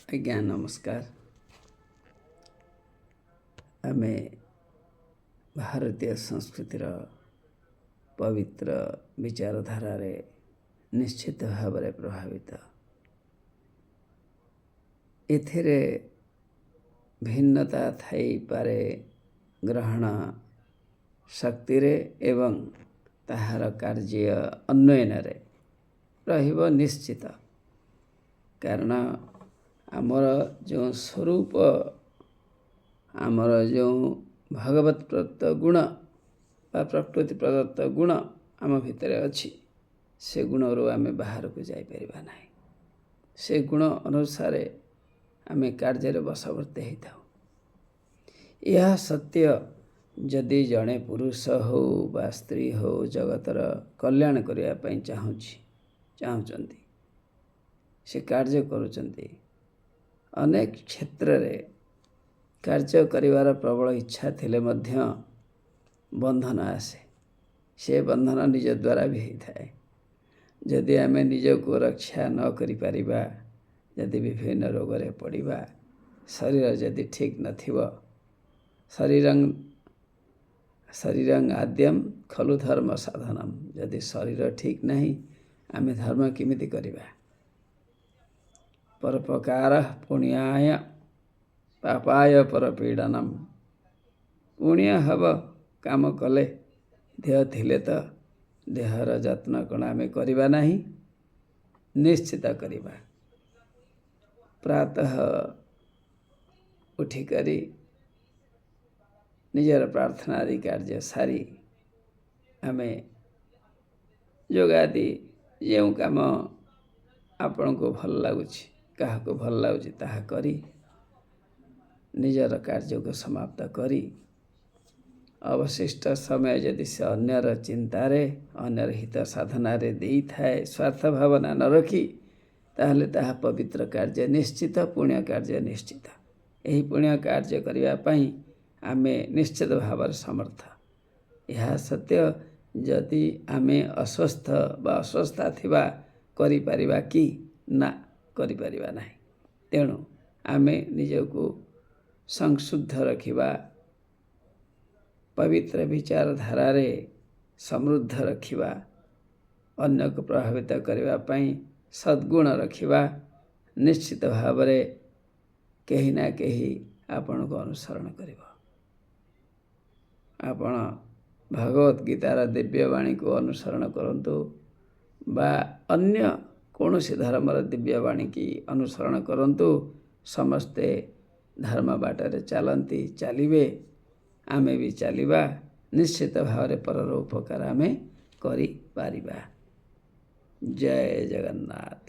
ଆଜ୍ଞା ନମସ୍କାର। ଆମେ ଭାରତୀୟ ସଂସ୍କୃତିର ପବିତ୍ର ବିଚାରଧାରାରେ ନିଶ୍ଚିତ ଭାବରେ ପ୍ରଭାବିତ। ଏଥିରେ ଭିନ୍ନତା ଥାଇପାରେ ଗ୍ରହଣ ଶକ୍ତିରେ ଏବଂ ତାହାର କାର୍ଯ୍ୟ ଅନ୍ୱୟନରେ ରହିବ ନିଶ୍ଚିତ। କାରଣ ଆମର ଯେଉଁ ସ୍ୱରୂପ, ଆମର ଯେଉଁ ଭଗବତ ପ୍ରଦତ୍ତ ଗୁଣ ବା ପ୍ରକୃତି ପ୍ରଦତ୍ତ ଗୁଣ ଆମ ଭିତରେ ଅଛି, ସେ ଗୁଣରୁ ଆମେ ବାହାରକୁ ଯାଇପାରିବା ନାହିଁ। ସେ ଗୁଣ ଅନୁସାରେ ଆମେ କାର୍ଯ୍ୟରେ ବଶବର୍ତ୍ତୀ ହେଇଥାଉ। ଏହା ସତ୍ୟ, ଯଦି ଜଣେ ପୁରୁଷ ହେଉ ବା ସ୍ତ୍ରୀ ହେଉ ଜଗତର କଲ୍ୟାଣ କରିବା ପାଇଁ ଚାହୁଁଛନ୍ତି, ସେ କାର୍ଯ୍ୟ କରୁଛନ୍ତି, ଅନେକ କ୍ଷେତ୍ରରେ କାର୍ଯ୍ୟ କରିବାର ପ୍ରବଳ ଇଚ୍ଛା ଥିଲେ ମଧ୍ୟ ବନ୍ଧନ ଆସେ। ସେ ବନ୍ଧନ ନିଜ ଦ୍ୱାରା ବି ହେଇଥାଏ। ଯଦି ଆମେ ନିଜକୁ ରକ୍ଷା ନ କରିପାରିବା, ଯଦି ବିଭିନ୍ନ ରୋଗରେ ପଡ଼ିବା, ଶରୀର ଯଦି ଠିକ୍ ନଥିବ, ଶରୀରଂ ଆଦ୍ୟମ୍ ଖଲୁ ଧର୍ମ ସାଧନମ୍, ଯଦି ଶରୀର ଠିକ୍ ନାହିଁ ଆମେ ଧର୍ମ କେମିତି କରିବା? ପରୋପକାର ପୁଣ୍ୟାୟ ପାପାୟ ପରପୀଡ଼ନମ୍। ପୁଣ୍ୟ ହେବ କାମ କଲେ, ଦେହ ଥିଲେ ତ ଦେହର ଯତ୍ନ କ'ଣ ଆମେ କରିବା ନାହିଁ? ନିଶ୍ଚିତ କରିବା। ପ୍ରାତଃ ଉଠିକରି ନିଜର ପ୍ରାର୍ଥନା ଆଦି କାର୍ଯ୍ୟ ସାରି ଆମେ ଯୋଗ ଆଦି ଯେଉଁ କାମ ଆପଣଙ୍କୁ ଭଲ ଲାଗୁଛି, କାହାକୁ ଭଲ ଲାଗୁଛି ତାହା କରି ନିଜର କାର୍ଯ୍ୟକୁ ସମାପ୍ତ କରି ଅବଶିଷ୍ଟ ସମୟ ଯଦି ସେ ଅନ୍ୟର ଚିନ୍ତାରେ, ଅନ୍ୟର ହିତ ସାଧନାରେ ଦେଇଥାଏ, ସ୍ୱାର୍ଥ ଭାବନା ନ ରଖି, ତାହେଲେ ତାହା ପବିତ୍ର କାର୍ଯ୍ୟ ନିଶ୍ଚିତ, ପୁଣ୍ୟ କାର୍ଯ୍ୟ ନିଶ୍ଚିତ। ଏହି ପୁଣ୍ୟ କାର୍ଯ୍ୟ କରିବା ପାଇଁ ଆମେ ନିଶ୍ଚିତ ଭାବରେ ସମର୍ଥ। ଏହା ସତ୍ୟ, ଯଦି ଆମେ ଅସ୍ୱସ୍ଥ ବା ଅସ୍ୱସ୍ଥା ଥିବା କରିପାରିବା କି? ନା, କରିପାରିବା ନାହିଁ। ତେଣୁ ଆମେ ନିଜକୁ ସଂଶୁଦ୍ଧ ରଖିବା, ପବିତ୍ର ବିଚାରଧାରାରେ ସମୃଦ୍ଧ ରଖିବା, ଅନ୍ୟକୁ ପ୍ରଭାବିତ କରିବା ପାଇଁ ସଦ୍ଗୁଣ ରଖିବା। ନିଶ୍ଚିତ ଭାବରେ କେହି ନା କେହି ଆପଣଙ୍କୁ ଅନୁସରଣ କରିବ। ଆପଣ ଭଗବତ ଗୀତାର ଦିବ୍ୟବାଣୀକୁ ଅନୁସରଣ କରନ୍ତୁ ବା ଅନ୍ୟ କୌଣସି ଧର୍ମର ଦିବ୍ୟବାଣୀକି ଅନୁସରଣ କରନ୍ତୁ। ସମସ୍ତେ ଧର୍ମ ବାଟରେ ଚାଲିବେ, ଆମେ ବି ଚାଲିବା। ନିଶ୍ଚିତ ଭାବରେ ପରର ଉପକାର ଆମେ କରିପାରିବା। ଜୟ ଜଗନ୍ନାଥ।